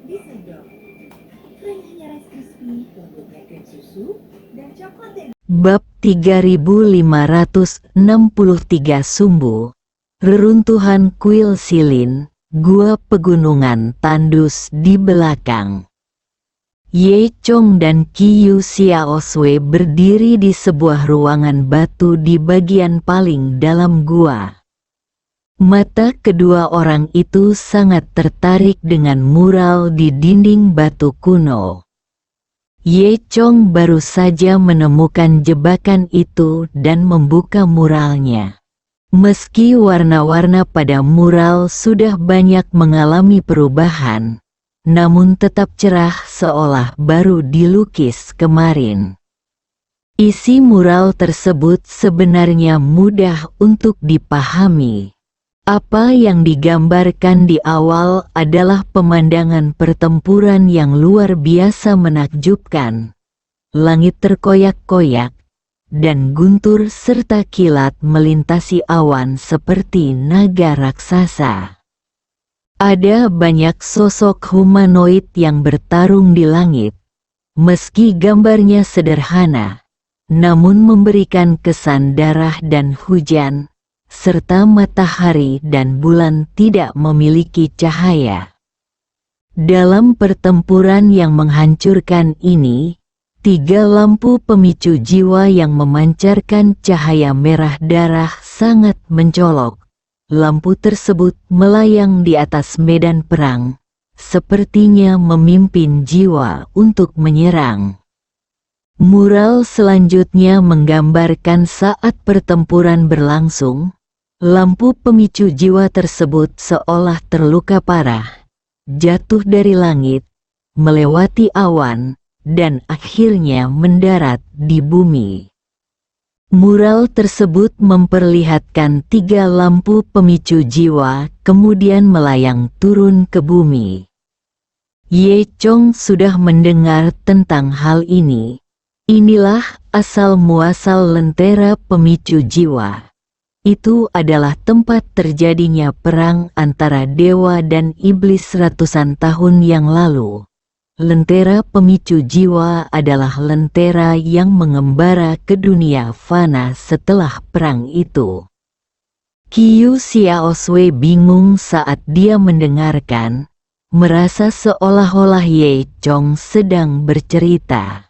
Bisa dong. Renyahnya Rice Krispies, lembutnya krim susu, dan coklat yang Bab 3563 Sumbu, Reruntuhan Kuil Silin, Gua Pegunungan Tandus di belakang. Ye Chong dan Qiu Xiaoswei berdiri di sebuah ruangan batu di bagian paling dalam gua. Mata kedua orang itu sangat tertarik dengan mural di dinding batu kuno. Ye Chong baru saja menemukan jebakan itu dan membuka muralnya. Meski warna-warna pada mural sudah banyak mengalami perubahan, namun tetap cerah seolah baru dilukis kemarin. Isi mural tersebut sebenarnya mudah untuk dipahami. Apa yang digambarkan di awal adalah pemandangan pertempuran yang luar biasa menakjubkan. Langit terkoyak-koyak, dan guntur serta kilat melintasi awan seperti naga raksasa. Ada banyak sosok humanoid yang bertarung di langit. Meski gambarnya sederhana, namun memberikan kesan darah dan hujan, serta matahari dan bulan tidak memiliki cahaya. Dalam pertempuran yang menghancurkan ini, 3 lampu pemicu jiwa yang memancarkan cahaya merah darah sangat mencolok. Lampu tersebut melayang di atas medan perang, sepertinya memimpin jiwa untuk menyerang. Mural selanjutnya menggambarkan saat pertempuran berlangsung. Lampu pemicu jiwa tersebut seolah terluka parah, jatuh dari langit, melewati awan, dan akhirnya mendarat di bumi. Mural tersebut memperlihatkan 3 lampu pemicu jiwa kemudian melayang turun ke bumi. Ye Chong sudah mendengar tentang hal ini. Inilah asal-muasal lentera pemicu jiwa. Itu adalah tempat terjadinya perang antara dewa dan iblis ratusan tahun yang lalu. Lentera pemicu jiwa adalah lentera yang mengembara ke dunia fana setelah perang itu. Qiu Xiaoswei bingung saat dia mendengarkan, merasa seolah-olah Ye Chong sedang bercerita.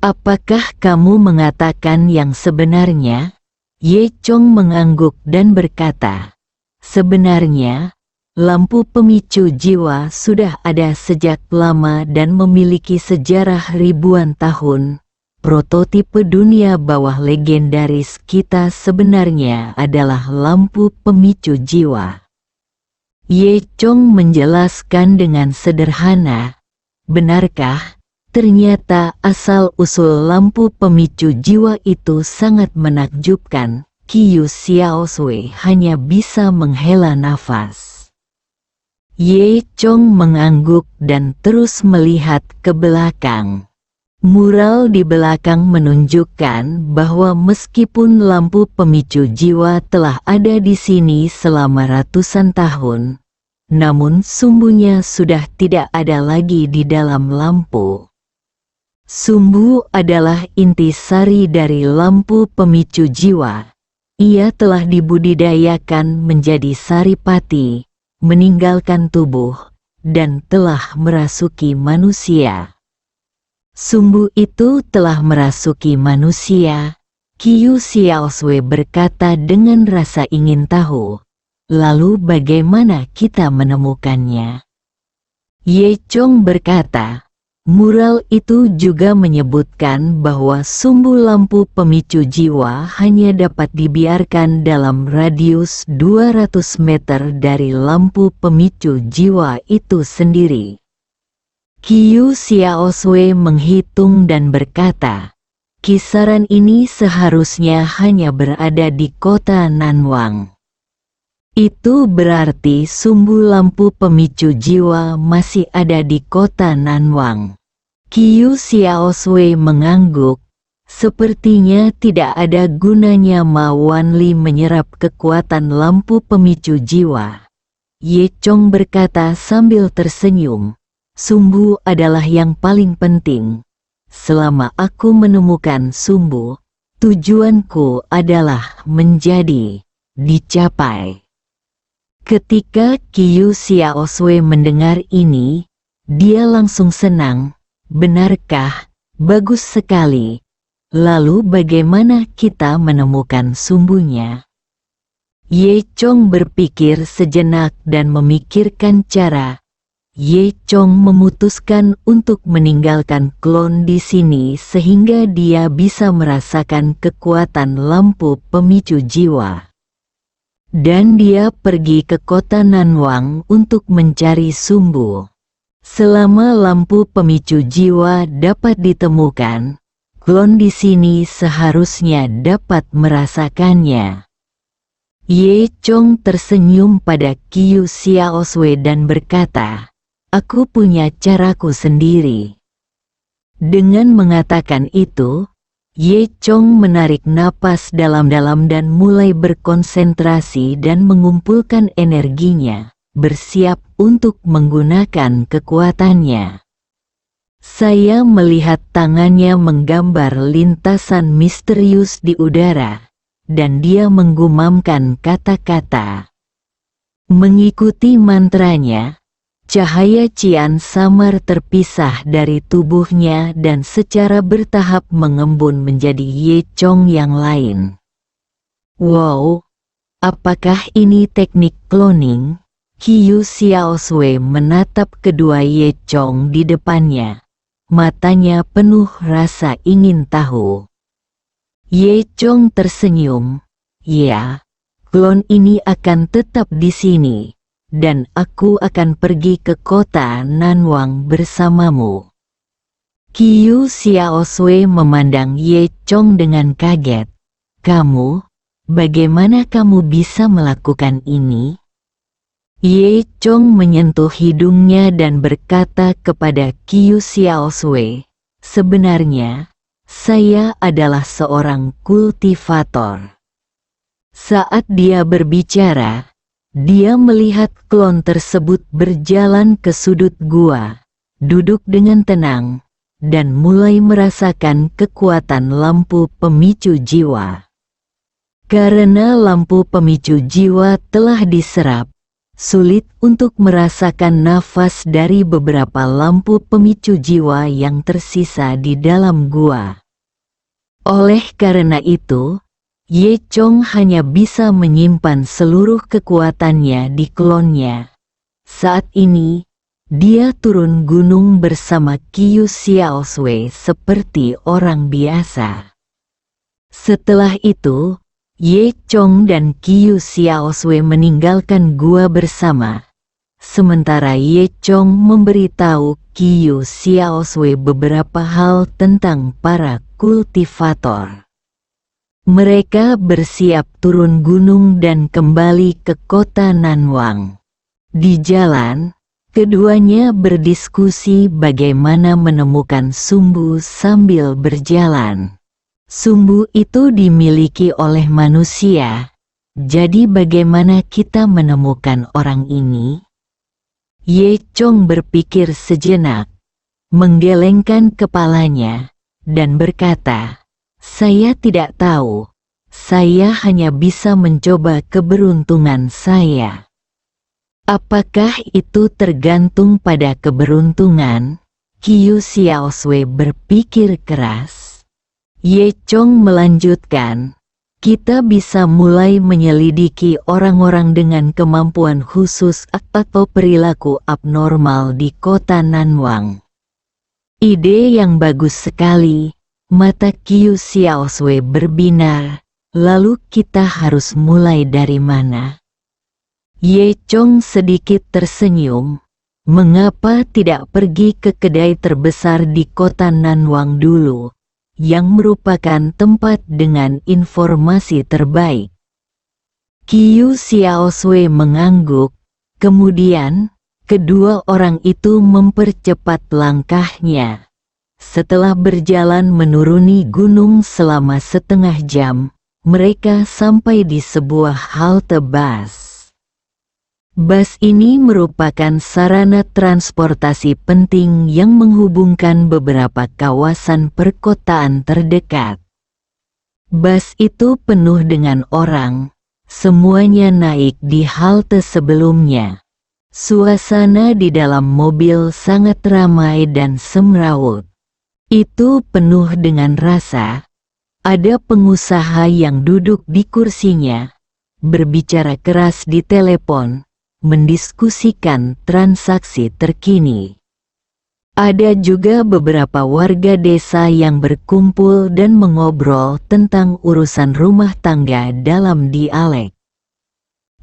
Apakah kamu mengatakan yang sebenarnya? Ye Chong mengangguk dan berkata, sebenarnya, lampu pemicu jiwa sudah ada sejak lama dan memiliki sejarah ribuan tahun. Prototipe dunia bawah legendaris kita sebenarnya adalah lampu pemicu jiwa. Ye Chong menjelaskan dengan sederhana, benarkah? Ternyata asal-usul lampu pemicu jiwa itu sangat menakjubkan. Qiu Xiaoswei hanya bisa menghela nafas. Ye Chong mengangguk dan terus melihat ke belakang. Mural di belakang menunjukkan bahwa meskipun lampu pemicu jiwa telah ada di sini selama ratusan tahun, namun sumbunya sudah tidak ada lagi di dalam lampu. Sumbu adalah intisari dari lampu pemicu jiwa. Ia telah dibudidayakan menjadi saripati, meninggalkan tubuh, dan telah merasuki manusia. Sumbu itu telah merasuki manusia. Qiu Xiaoswei berkata dengan rasa ingin tahu. Lalu bagaimana kita menemukannya? Ye Chong berkata, mural itu juga menyebutkan bahwa sumbu lampu pemicu jiwa hanya dapat dibiarkan dalam radius 200 meter dari lampu pemicu jiwa itu sendiri. Qiu Xiaoswei menghitung dan berkata, kisaran ini seharusnya hanya berada di kota Nanwang. Itu berarti sumbu lampu pemicu jiwa masih ada di kota Nanwang. Qiu Xiaoswei mengangguk, sepertinya tidak ada gunanya Ma Wanli menyerap kekuatan lampu pemicu jiwa. Ye Chong berkata sambil tersenyum, Sumbu adalah yang paling penting. Selama aku menemukan sumbu, tujuanku adalah menjadi dicapai. Ketika Qiu Xiaosui mendengar ini, dia langsung senang. Benarkah? Bagus sekali. Lalu bagaimana kita menemukan sumbunya? Ye Chong berpikir sejenak dan memikirkan cara. Ye Chong memutuskan untuk meninggalkan klon di sini sehingga dia bisa merasakan kekuatan lampu pemicu jiwa. Dan dia pergi ke kota Nanwang untuk mencari sumbu. Selama lampu pemicu jiwa dapat ditemukan, klon di sini seharusnya dapat merasakannya. Ye Chong tersenyum pada Qiu Xiaosui dan berkata, "Aku punya caraku sendiri." Dengan mengatakan itu, Ye Chong menarik napas dalam-dalam dan mulai berkonsentrasi dan mengumpulkan energinya, bersiap untuk menggunakan kekuatannya. Saya melihat tangannya menggambar lintasan misterius di udara, dan dia menggumamkan kata-kata. Mengikuti mantranya, cahaya cian samar terpisah dari tubuhnya dan secara bertahap mengembun menjadi Ye Chong yang lain. Wow, apakah ini teknik cloning? Qiu Xiaosui menatap kedua Ye Chong di depannya. Matanya penuh rasa ingin tahu. Ye Chong tersenyum. Ya, klon ini akan tetap di sini. Dan aku akan pergi ke kota Nanwang bersamamu. Qiu Xiaosui memandang Ye Chong dengan kaget. Kamu? Bagaimana kamu bisa melakukan ini? Ye Chong menyentuh hidungnya dan berkata kepada Qiu Xiaosui, "Sebenarnya, saya adalah seorang kultivator." Saat dia berbicara, dia melihat klon tersebut berjalan ke sudut gua, duduk dengan tenang, dan mulai merasakan kekuatan lampu pemicu jiwa. Karena lampu pemicu jiwa telah diserap, sulit untuk merasakan nafas dari beberapa lampu pemicu jiwa yang tersisa di dalam gua. Oleh karena itu, Ye Chong hanya bisa menyimpan seluruh kekuatannya di klonnya. Saat ini, dia turun gunung bersama Qiu Xiaosui seperti orang biasa. Setelah itu, Ye Chong dan Qiu Xiaosui meninggalkan gua bersama. Sementara Ye Chong memberitahu Qiu Xiaosui beberapa hal tentang para kultivator. Mereka bersiap turun gunung dan kembali ke kota Nanwang. Di jalan, keduanya berdiskusi bagaimana menemukan sumbu sambil berjalan. Sumbu itu dimiliki oleh manusia, jadi bagaimana kita menemukan orang ini? Ye Chong berpikir sejenak, menggelengkan kepalanya, dan berkata, "Saya tidak tahu. Saya hanya bisa mencoba keberuntungan saya." Apakah itu tergantung pada keberuntungan? Qiu Xiaosui berpikir keras. Ye Chong melanjutkan, "Kita bisa mulai menyelidiki orang-orang dengan kemampuan khusus atau perilaku abnormal di kota Nanwang." Ide yang bagus sekali. Mata Qiu Xiaosui berbinar. Lalu kita harus mulai dari mana? Ye Chong sedikit tersenyum. Mengapa tidak pergi ke kedai terbesar di kota Nanwang dulu, yang merupakan tempat dengan informasi terbaik? Qiu Xiaosui mengangguk. Kemudian, kedua orang itu mempercepat langkahnya. Setelah berjalan menuruni gunung selama setengah jam, mereka sampai di sebuah halte bus. Bus ini merupakan sarana transportasi penting yang menghubungkan beberapa kawasan perkotaan terdekat. Bus itu penuh dengan orang, semuanya naik di halte sebelumnya. Suasana di dalam mobil sangat ramai dan semrawut. Itu penuh dengan rasa. Ada pengusaha yang duduk di kursinya, berbicara keras di telepon, mendiskusikan transaksi terkini. Ada juga beberapa warga desa yang berkumpul dan mengobrol tentang urusan rumah tangga dalam dialek.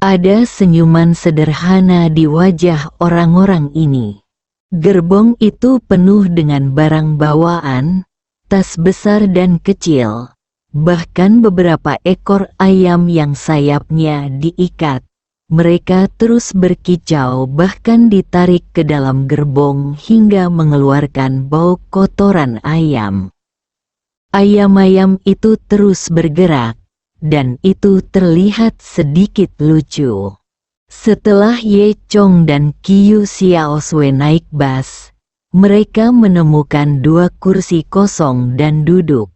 Ada senyuman sederhana di wajah orang-orang ini. Gerbong itu penuh dengan barang bawaan, tas besar dan kecil, bahkan beberapa ekor ayam yang sayapnya diikat. Mereka terus berkicau bahkan ditarik ke dalam gerbong hingga mengeluarkan bau kotoran ayam. Ayam-ayam itu terus bergerak, dan itu terlihat sedikit lucu. Setelah Ye Chong dan Qiu Xiaosui naik bus, mereka menemukan 2 kursi kosong dan duduk.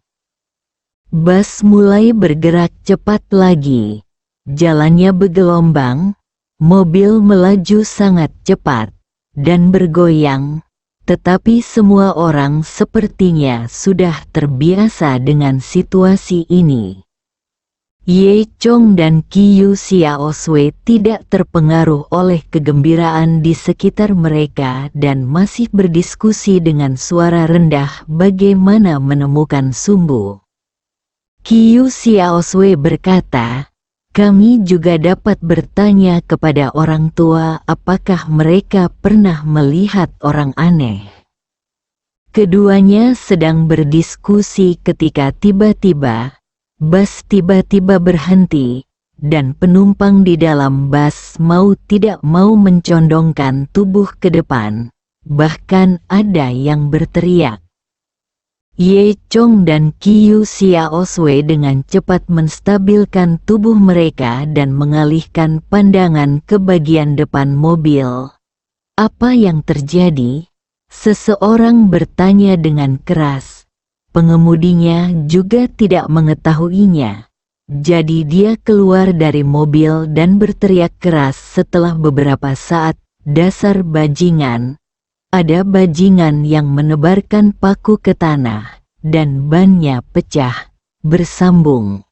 Bus mulai bergerak cepat lagi. Jalannya bergelombang, mobil melaju sangat cepat, dan bergoyang, tetapi semua orang sepertinya sudah terbiasa dengan situasi ini. Ye Chong dan Qiu Xiaosui tidak terpengaruh oleh kegembiraan di sekitar mereka dan masih berdiskusi dengan suara rendah bagaimana menemukan sumbu. Qiu Xiaosui berkata, "Kami juga dapat bertanya kepada orang tua apakah mereka pernah melihat orang aneh." Keduanya sedang berdiskusi ketika tiba-tiba, bus tiba-tiba berhenti, dan penumpang di dalam bus mau tidak mau mencondongkan tubuh ke depan, bahkan ada yang berteriak. Ye Chong dan Qiu Xiaosui dengan cepat menstabilkan tubuh mereka dan mengalihkan pandangan ke bagian depan mobil. "Apa yang terjadi?" seseorang bertanya dengan keras. Pengemudinya juga tidak mengetahuinya. Jadi dia keluar dari mobil dan berteriak keras setelah beberapa saat, "Dasar bajingan!" Ada bajingan yang menebarkan paku ke tanah, dan bannya pecah, bersambung.